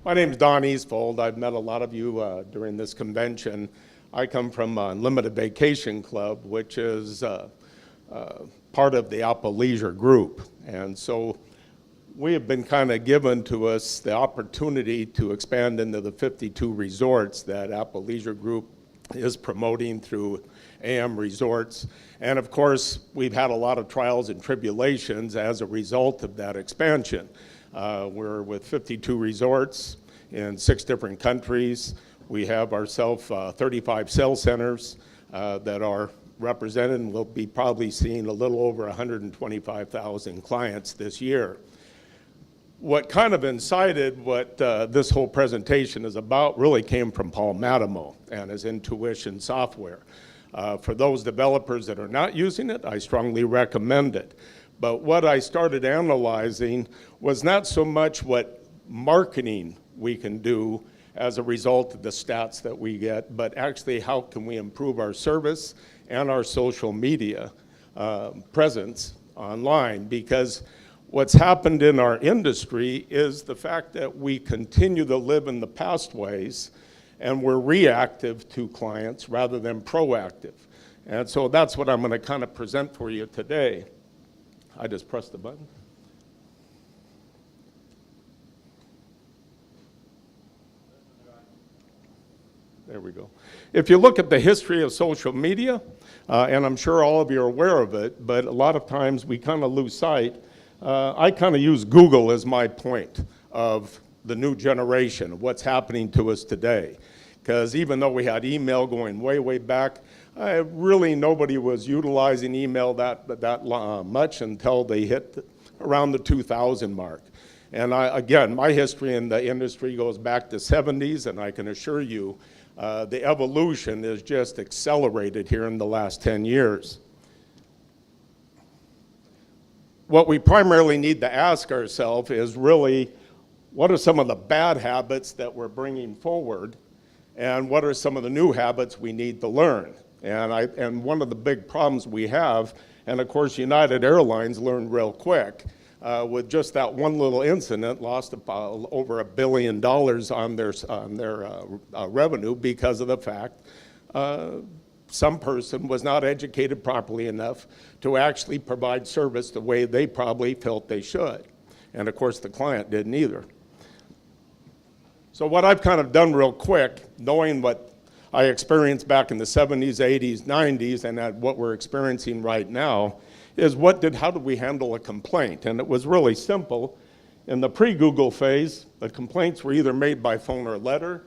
My name is Don Eastvold. I've met a lot of you during this convention. I come from Unlimited Vacation Club, which is part of the Apple Leisure Group. And so we have been kind of given to us the opportunity to expand into the 52 resorts that Apple Leisure Group is promoting through AMResorts. And of course, we've had a lot of trials and tribulations as a result of that expansion. We're with 52 resorts in 6 different countries. We have ourselves 35 sales centers that are represented, and we'll be probably seeing a little over 125,000 clients this year. What kind of incited what this whole presentation is about really came from Paul Matimo and his Intuition software. For those developers that are not using it, I strongly recommend it. But what I started analyzing was not so much what marketing we can do as a result of the stats that we get, but actually how can we improve our service and our social media presence online, because what's happened in our industry is the fact that we continue to live in the past ways and we're reactive to clients rather than proactive. And so that's what I'm going to kind of present for you today. I just pressed the button. There we go. If you look at the history of social media, and I'm sure all of you are aware of it, but a lot of times we kind of lose sight. I kind of use Google as my point of the new generation, of what's happening to us today. Because even though we had email going way, way back, really nobody was utilizing email that much until they hit around the 2000 mark. And again, my history in the industry goes back to 70s, and I can assure you the evolution is just accelerated here in the last 10 years. What we primarily need to ask ourselves is really, what are some of the bad habits that we're bringing forward, and what are some of the new habits we need to learn? And one of the big problems we have, and of course United Airlines learned real quick, with just that one little incident, lost about over $1 billion on their revenue because of the fact some person was not educated properly enough to actually provide service the way they probably felt they should. And of course the client didn't either. So what I've kind of done real quick, knowing what I experienced back in the 70s, 80s, 90s, and what we're experiencing right now, is how did we handle a complaint? And it was really simple. In the pre-Google phase, the complaints were either made by phone or letter.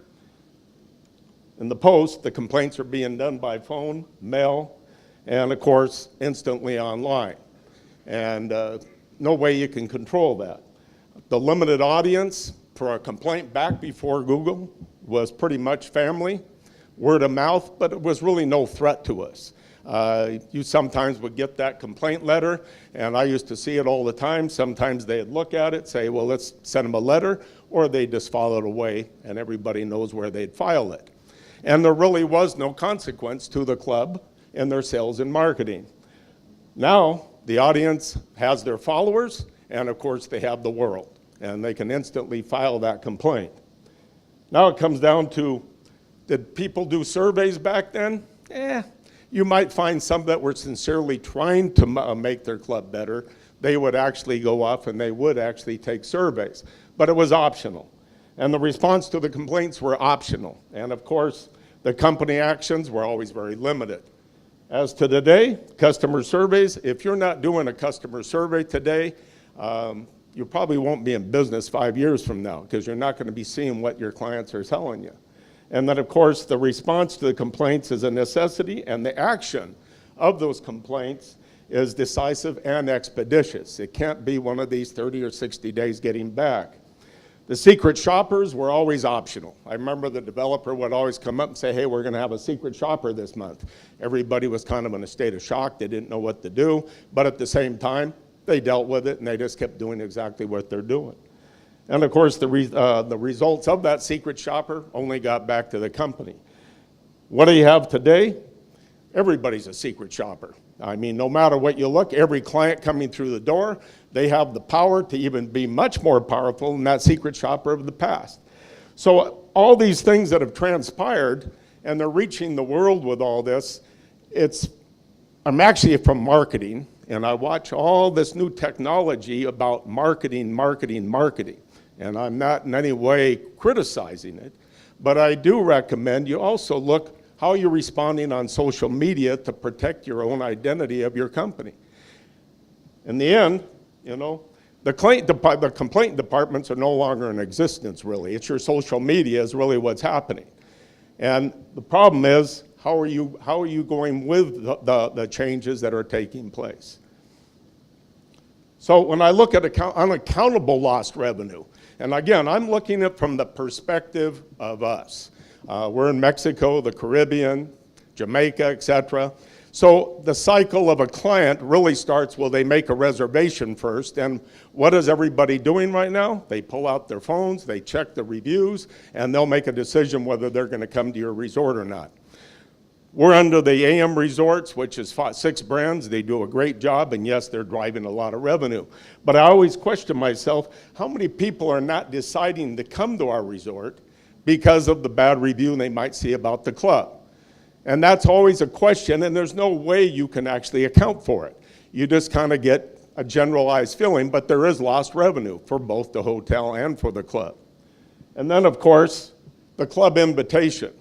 In the post, the complaints are being done by phone, mail, and of course, instantly online. And no way you can control that. The limited audience for a complaint back before Google was pretty much family, word of mouth, but it was really no threat to us. You sometimes would get that complaint letter, and I used to see it all the time. Sometimes they'd look at it, say, well, let's send them a letter, or they just file it away, and everybody knows where they'd file it. And there really was no consequence to the club in their sales and marketing. Now, the audience has their followers, and of course, they have the world, and they can instantly file that complaint. Now it comes down to, did people do surveys back then? You might find some that were sincerely trying to make their club better. They would actually go off and they would actually take surveys, but it was optional. And the response to the complaints were optional. And of course, the company actions were always very limited. As to today, customer surveys, if you're not doing a customer survey today, you probably won't be in business 5 years from now, because you're not going to be seeing what your clients are telling you. And then, of course, the response to the complaints is a necessity, and the action of those complaints is decisive and expeditious. It can't be one of these 30 or 60 days getting back. The secret shoppers were always optional. I remember the developer would always come up and say, hey, we're going to have a secret shopper this month. Everybody was kind of in a state of shock. They didn't know what to do. But at the same time, they dealt with it, and they just kept doing exactly what they're doing. And of course, the results of that secret shopper only got back to the company. What do you have today? Everybody's a secret shopper. I mean, no matter what you look, every client coming through the door, they have the power to even be much more powerful than that secret shopper of the past. So all these things that have transpired, and they're reaching the world with all this, I'm actually from marketing, and I watch all this new technology about marketing. And I'm not in any way criticizing it, but I do recommend you also look how you're responding on social media to protect your own identity of your company. In the end, you know, the complaint departments are no longer in existence, really. It's your social media is really what's happening. And the problem is, how are you going with the changes that are taking place? So when I look at unaccountable lost revenue, and again, I'm looking at it from the perspective of us. We're in Mexico, the Caribbean, Jamaica, etc. So the cycle of a client really starts when they make a reservation first. And what is everybody doing right now? They pull out their phones, they check the reviews, and they'll make a decision whether they're going to come to your resort or not. We're under the AMResorts, which is 6 brands. They do a great job, and yes, they're driving a lot of revenue. But I always question myself, how many people are not deciding to come to our resort because of the bad review they might see about the club? And that's always a question, and there's no way you can actually account for it. You just kind of get a generalized feeling, but there is lost revenue for both the hotel and for the club. And then, of course, the club invitation.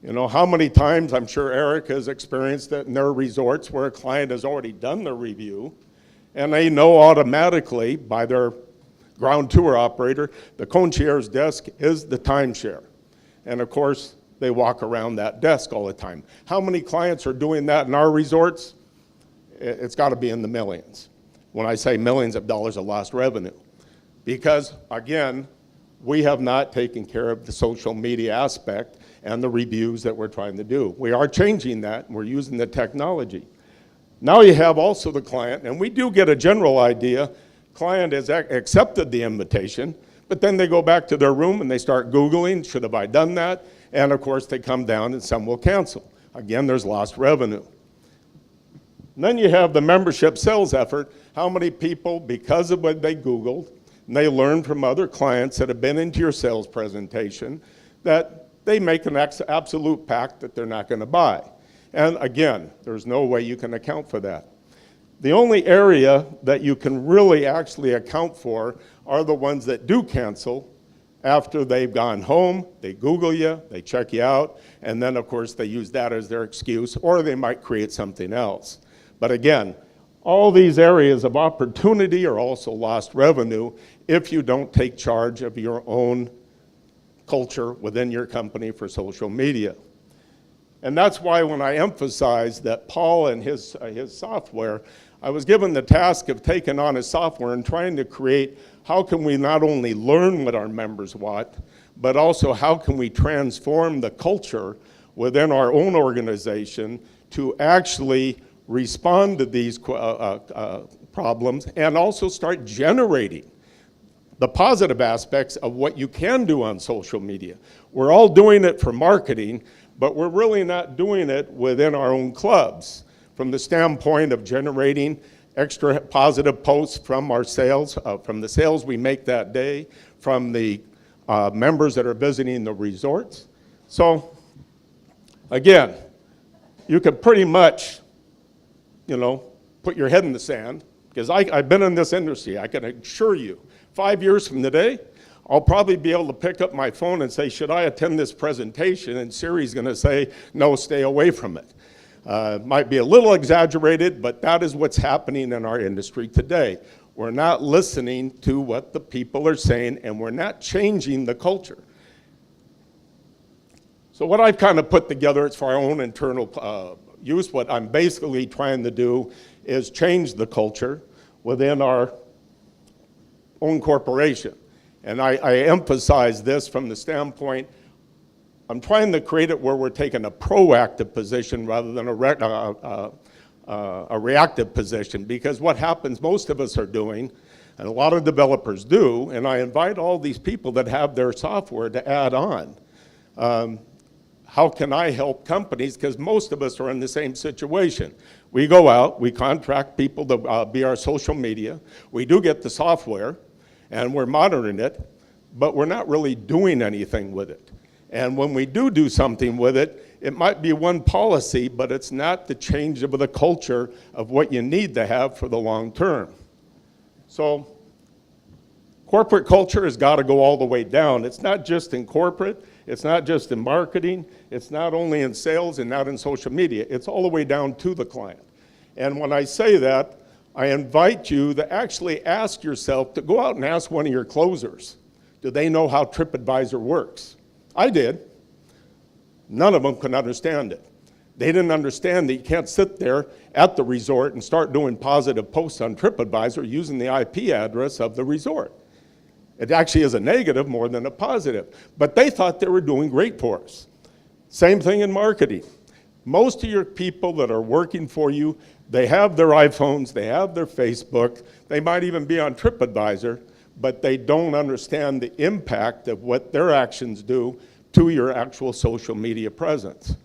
You know, how many times, I'm sure Eric has experienced it in their resorts where a client has already done the review, and they know automatically by their ground tour operator, the concierge desk is the timeshare. And of course, they walk around that desk all the time. How many clients are doing that in our resorts? It's got to be in the millions. When I say millions of dollars of lost revenue. Because, again, we have not taken care of the social media aspect and the reviews that we're trying to do. We are changing that, and we're using the technology. Now you have also the client, and we do get a general idea. Client has accepted the invitation, but then they go back to their room and they start Googling, should have I done that? And of course they come down and some will cancel. Again, there's lost revenue. And then you have the membership sales effort. How many people, because of what they Googled, and they learned from other clients that have been into your sales presentation, that they make an absolute pact that they're not going to buy. And again, there's no way you can account for that. The only area that you can really actually account for are the ones that do cancel after they've gone home, they Google you, they check you out, and then of course they use that as their excuse, or they might create something else. But again, all these areas of opportunity are also lost revenue if you don't take charge of your own culture within your company for social media. And that's why when I emphasize that Paul and his software, I was given the task of taking on his software and trying to create how can we not only learn what our members want, but also how can we transform the culture within our own organization to actually respond to these problems and also start generating the positive aspects of what you can do on social media. We're all doing it for marketing, but we're really not doing it within our own clubs from the standpoint of generating extra positive posts from our sales, from the sales we make that day, from the members that are visiting the resorts. So again, you could pretty much, you know, put your head in the sand, because I've been in this industry. I can assure you, 5 years from today, I'll probably be able to pick up my phone and say, should I attend this presentation? And Siri's going to say, no, stay away from it. It might be a little exaggerated, but that is what's happening in our industry today. We're not listening to what the people are saying, and we're not changing the culture. So what I've kind of put together is for our own internal use. What I'm basically trying to do is change the culture within our own corporation. And I emphasize this from the standpoint, I'm trying to create it where we're taking a proactive position rather than a reactive position, because what happens, most of us are doing, and a lot of developers do, and I invite all these people that have their software to add on. How can I help companies? Because most of us are in the same situation. We go out, we contract people to be our social media. We do get the software, and we're monitoring it. but we're not really doing anything with it. And when we do something with it, it might be one policy, but it's not the change of the culture of what you need to have for the long term. So corporate culture has got to go all the way down. It's not just in corporate, it's not just in marketing, it's not only in sales and not in social media, it's all the way down to the client. And when I say that, I invite you to actually ask yourself to go out and ask one of your closers, do they know how TripAdvisor works? I did. None of them could understand it. They didn't understand that you can't sit there at the resort and start doing positive posts on TripAdvisor using the IP address of the resort. It actually is a negative more than a positive. But they thought they were doing great for us. Same thing in marketing. Most of your people that are working for you, they have their iPhones, they have their Facebook, they might even be on TripAdvisor, but they don't understand the impact of what their actions do to your actual social media presence.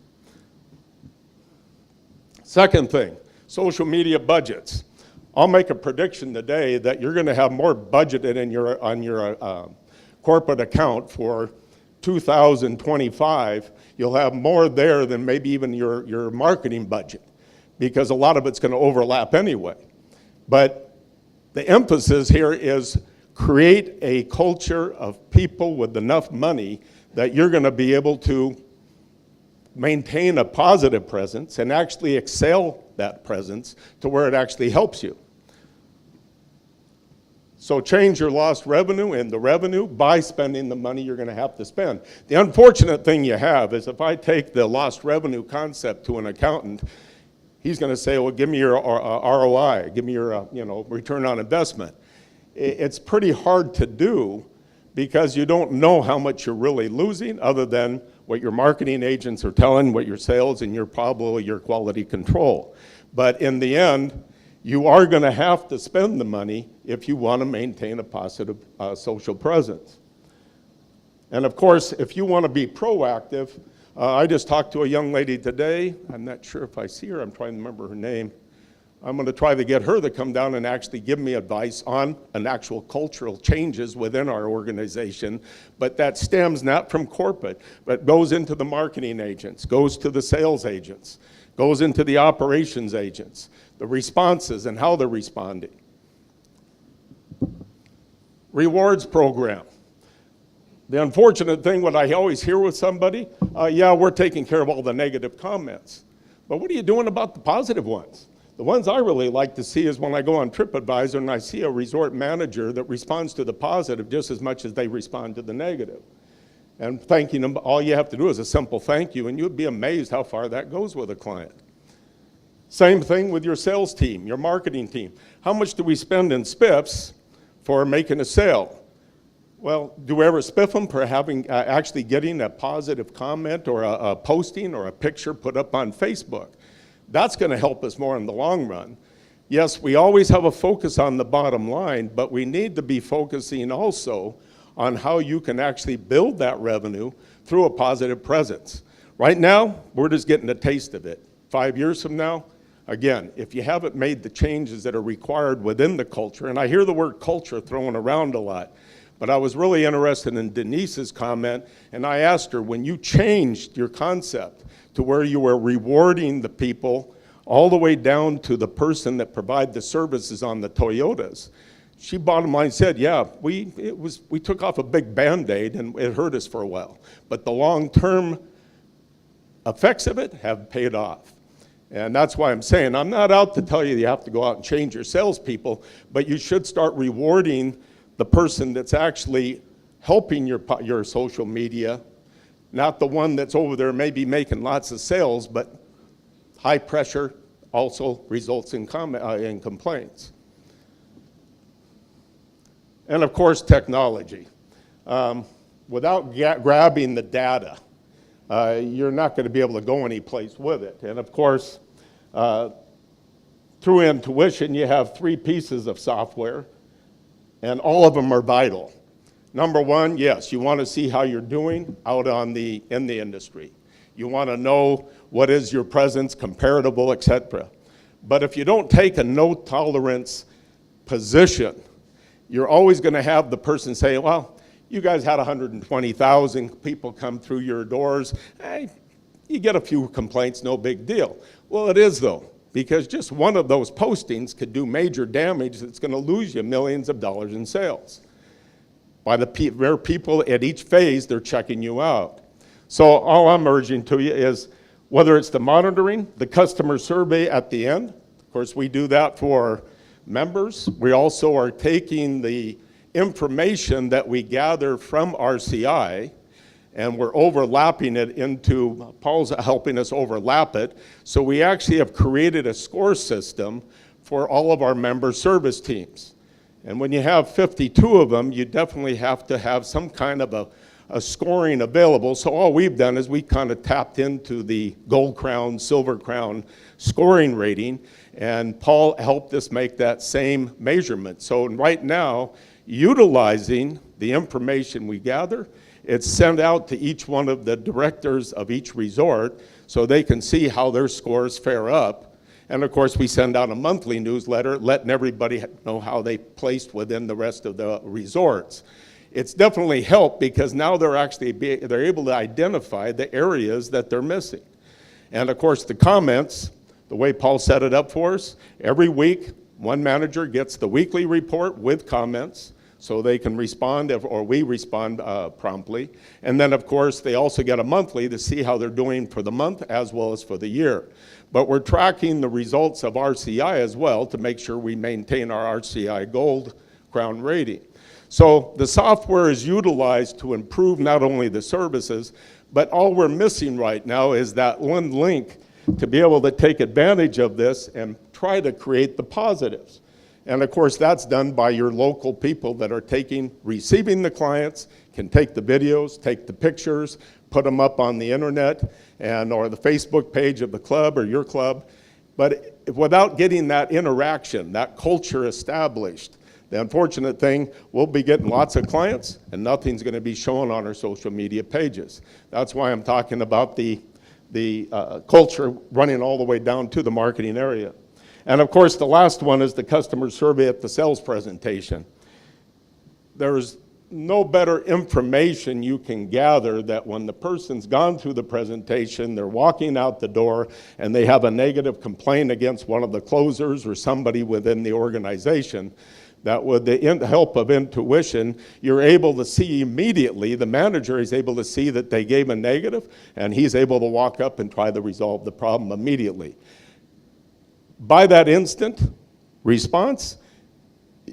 Second thing, social media budgets. I'll make a prediction today that you're going to have more budgeted on your corporate account for 2025. You'll have more there than maybe even your marketing budget, because a lot of it's going to overlap anyway. But the emphasis here is create a culture of people with enough money that you're going to be able to maintain a positive presence and actually excel that presence to where it actually helps you. So change your lost revenue into revenue by spending the money you're going to have to spend. The unfortunate thing you have is if I take the lost revenue concept to an accountant, he's going to say, well, give me your ROI, give me your return on investment. It's pretty hard to do because you don't know how much you're really losing other than what your marketing agents are telling, what your sales and your quality control. But in the end, you are going to have to spend the money if you want to maintain a positive social presence. And of course, if you want to be proactive, I just talked to a young lady today. I'm not sure if I see her. I'm trying to remember her name. I'm going to try to get her to come down and actually give me advice on an actual cultural changes within our organization. But that stems not from corporate, but goes into the marketing agents, goes to the sales agents, goes into the operations agents, the responses and how they're responding. Rewards program. The unfortunate thing, what I always hear with somebody, yeah, we're taking care of all the negative comments. But what are you doing about the positive ones? The ones I really like to see is when I go on TripAdvisor and I see a resort manager that responds to the positive just as much as they respond to the negative. And thanking them, all you have to do is a simple thank you, and you'd be amazed how far that goes with a client. Same thing with your sales team, your marketing team. How much do we spend in spiffs for making a sale? Well, do we ever spiff them for having actually getting a positive comment or a posting or a picture put up on Facebook? That's going to help us more in the long run. Yes, we always have a focus on the bottom line, but we need to be focusing also on how you can actually build that revenue through a positive presence. Right now, we're just getting a taste of it. 5 years from now, again, if you haven't made the changes that are required within the culture, and I hear the word culture thrown around a lot, but I was really interested in Denise's comment, and I asked her, when you changed your concept to where you were rewarding the people all the way down to the person that provided the services on the Toyotas, she bottom line said, yeah, we took off a big Band-Aid and it hurt us for a while, but the long-term effects of it have paid off. And that's why I'm saying, I'm not out to tell you you have to go out and change your salespeople, but you should start rewarding the person that's actually helping your social media, not the one that's over there maybe making lots of sales, but high pressure also results in complaints. And of course, technology. Without grabbing the data, you're not going to be able to go any place with it. And of course, through intuition, you have 3 pieces of software, and all of them are vital. Number one, yes, you want to see how you're doing out in the industry. You want to know what is your presence, comparable, etc. But if you don't take a no tolerance position, you're always going to have the person say, well, you guys had 120,000 people come through your doors. You get a few complaints, no big deal. Well, it is though, because just one of those postings could do major damage that's going to lose you millions of dollars in sales. By the very people at each phase, they're checking you out. So all I'm urging to you is, whether it's the monitoring, the customer survey at the end, of course we do that for members. We also are taking the information that we gather from RCI, and we're overlapping it into, Paul's helping us overlap it, so we actually have created a score system for all of our member service teams. And when you have 52 of them, you definitely have to have some kind of a scoring available. So all we've done is we kind of tapped into the Gold Crown, Silver Crown scoring rating, and Paul helped us make that same measurement. So right now, utilizing the information we gather, it's sent out to each one of the directors of each resort so they can see how their scores fare up. And of course, we send out a monthly newsletter letting everybody know how they placed within the rest of the resorts. It's definitely helped because now they're able to identify the areas that they're missing. And of course, the comments, the way Paul set it up for us, every week, one manager gets the weekly report with comments so they can respond, or we respond promptly. And then of course, they also get a monthly to see how they're doing for the month as well as for the year. But we're tracking the results of RCI as well to make sure we maintain our RCI Gold Crown rating. So the software is utilized to improve not only the services, but all we're missing right now is that one link to be able to take advantage of this and try to create the positives. And of course, that's done by your local people that are receiving the clients, can take the videos, take the pictures, put them up on the internet or the Facebook page of the club or your club. But without getting that interaction, that culture established, the unfortunate thing, we'll be getting lots of clients and nothing's going to be shown on our social media pages. That's why I'm talking about the culture running all the way down to the marketing area. And of course, the last one is the customer survey at the sales presentation. There's no better information you can gather that when the person's gone through the presentation, they're walking out the door and they have a negative complaint against one of the closers or somebody within the organization, that with the help of intuition, you're able to see immediately, the manager is able to see that they gave a negative, and he's able to walk up and try to resolve the problem immediately. By that instant response,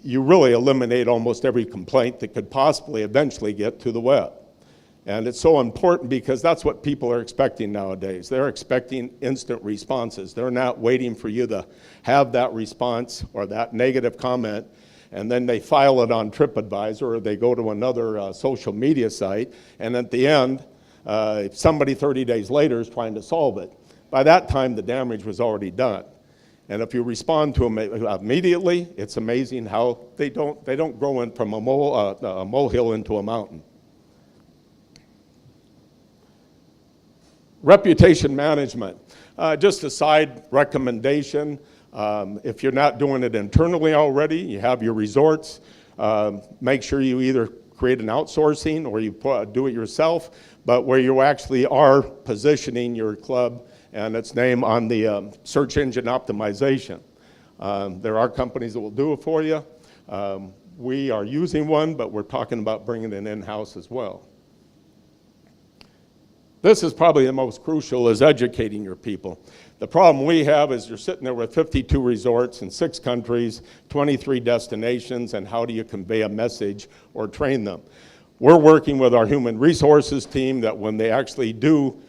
you really eliminate almost every complaint that could possibly eventually get to the web. And it's so important because that's what people are expecting nowadays. They're expecting instant responses. They're not waiting for you to have that response or that negative comment, and then they file it on TripAdvisor or they go to another social media site, and at the end, somebody 30 days later is trying to solve it. By that time, the damage was already done. And if you respond to them immediately, it's amazing how they don't grow in from a molehill into a mountain. Reputation management. Just a side recommendation. If you're not doing it internally already, you have your resorts, make sure you either create an outsourcing or you do it yourself, but where you actually are positioning your club and its name on the search engine optimization. There are companies that will do it for you. We are using one, but we're talking about bringing it in-house as well. This is probably the most crucial, is educating your people. The problem we have is you're sitting there with 52 resorts in 6 countries, 23 destinations, and how do you convey a message or train them? We're working with our human resources team that when they actually do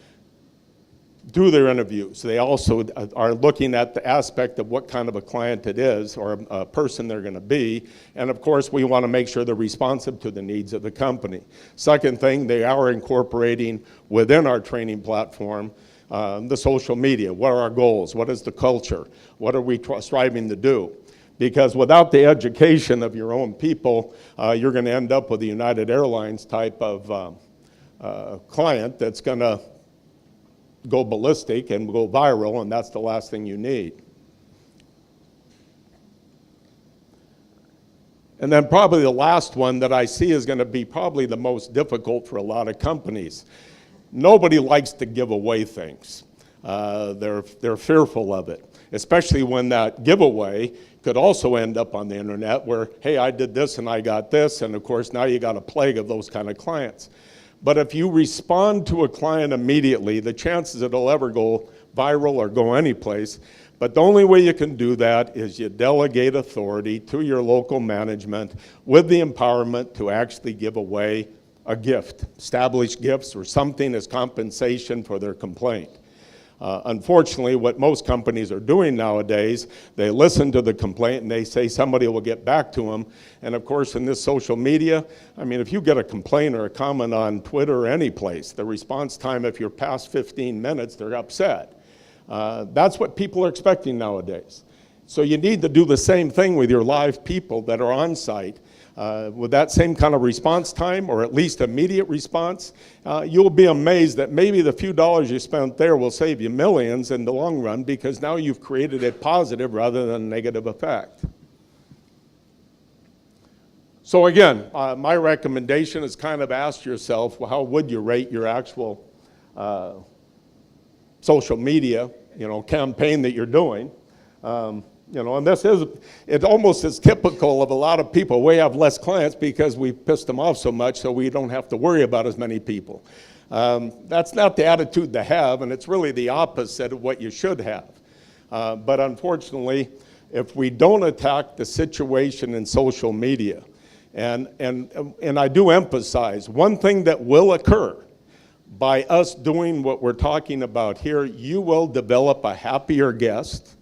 their interviews, they also are looking at the aspect of what kind of a client it is or a person they're going to be. And of course, we want to make sure they're responsive to the needs of the company. Second thing, they are incorporating within our training platform the social media. What are our goals? What is the culture? What are we striving to do? Because without the education of your own people, you're going to end up with a United Airlines type of client that's going to go ballistic and go viral, and that's the last thing you need. And then probably the last one that I see is going to be probably the most difficult for a lot of companies. Nobody likes to give away things. They're fearful of it, especially when that giveaway could also end up on the internet where, hey, I did this and I got this, and of course now you got a plague of those kind of clients. But if you respond to a client immediately, the chances it'll ever go viral or go anyplace. But the only way you can do that is you delegate authority to your local management with the empowerment to actually give away a gift, establish gifts or something as compensation for their complaint. Unfortunately, what most companies are doing nowadays, they listen to the complaint and they say somebody will get back to them. And of course, in this social media, I mean, if you get a complaint or a comment on Twitter or any place, the response time, if you're past 15 minutes, they're upset. That's what people are expecting nowadays. So you need to do the same thing with your live people that are on site. With that same kind of response time, or at least immediate response, you'll be amazed that maybe the few dollars you spent there will save you millions in the long run, because now you've created a positive rather than a negative effect. So again, my recommendation is kind of ask yourself, well, how would you rate your actual social media, campaign that you're doing? And this is, it almost is typical of a lot of people. We have less clients because we pissed them off so much, so we don't have to worry about as many people. That's not the attitude to have, and it's really the opposite of what you should have. But unfortunately, if we don't attack the situation in social media, and I do emphasize, one thing that will occur by us doing what we're talking about here, you will develop a happier guest,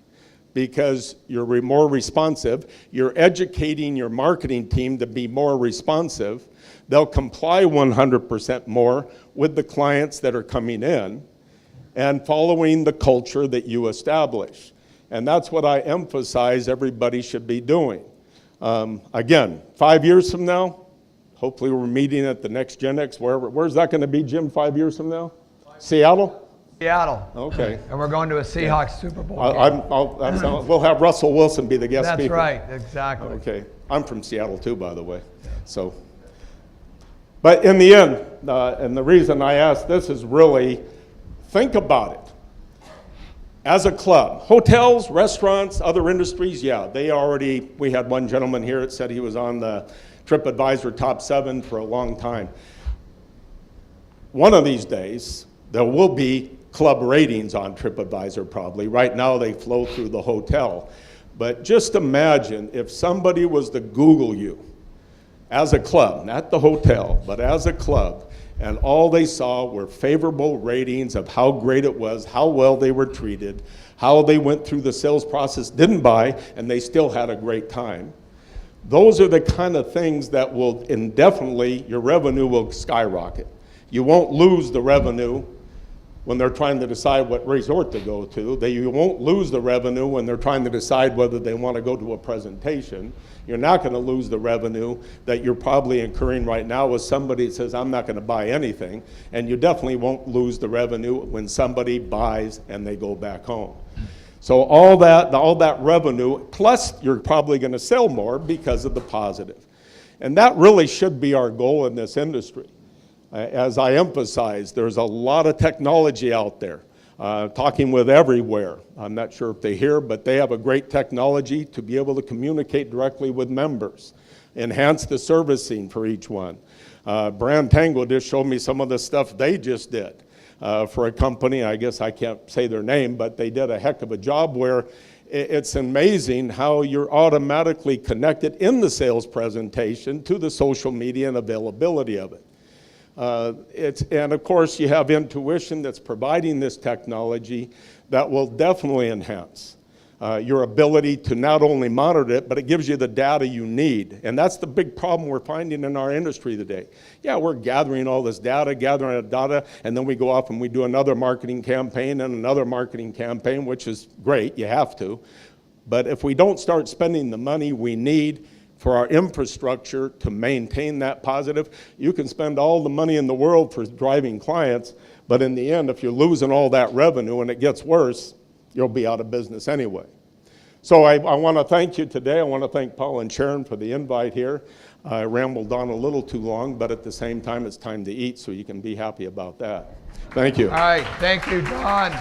because you're more responsive. You're educating your marketing team to be more responsive. They'll comply 100% more with the clients that are coming in and following the culture that you establish. And that's what I emphasize everybody should be doing. Again, 5 years from now, hopefully we're meeting at the next GNEX, where's that going to be, Jim, 5 years from now? Seattle? Seattle. Okay. And we're going to a Seahawks Super Bowl. We'll have Russell Wilson be the guest speaker. That's right, exactly. Okay. I'm from Seattle too, by the way. So, but in the end, and the reason I ask this is really, think about it. As a club, hotels, restaurants, other industries, yeah, we had one gentleman here that said he was on the TripAdvisor top 7 for a long time. One of these days, there will be club ratings on TripAdvisor probably. Right now they flow through the hotel. But just imagine if somebody was to Google you as a club, not the hotel, but as a club, and all they saw were favorable ratings of how great it was, how well they were treated, how they went through the sales process, didn't buy, and they still had a great time. Those are the kind of things that will indefinitely, your revenue will skyrocket. You won't lose the revenue when they're trying to decide what resort to go to. You won't lose the revenue when they're trying to decide whether they want to go to a presentation. You're not going to lose the revenue that you're probably incurring right now with somebody that says, I'm not going to buy anything. And you definitely won't lose the revenue when somebody buys and they go back home. So all that revenue, plus you're probably going to sell more because of the positive. And that really should be our goal in this industry. As I emphasize, there's a lot of technology out there. Talking with Everywhere, I'm not sure if they hear, but they have a great technology to be able to communicate directly with members, enhance the servicing for each one. Brand Tango just showed me some of the stuff they just did for a company. I guess I can't say their name, but they did a heck of a job where it's amazing how you're automatically connected in the sales presentation to the social media and availability of it. And of course, you have intuition that's providing this technology that will definitely enhance your ability to not only monitor it, but it gives you the data you need. And that's the big problem we're finding in our industry today. Yeah, we're gathering all this data, and then we go off and we do another marketing campaign and another marketing campaign, which is great, you have to. But if we don't start spending the money we need for our infrastructure to maintain that positive, you can spend all the money in the world for driving clients, but in the end, if you're losing all that revenue and it gets worse, you'll be out of business anyway. So I want to thank you today. I want to thank Paul and Sharon for the invite here. I rambled on a little too long, but at the same time, it's time to eat, so you can be happy about that. Thank you. All right, thank you, John.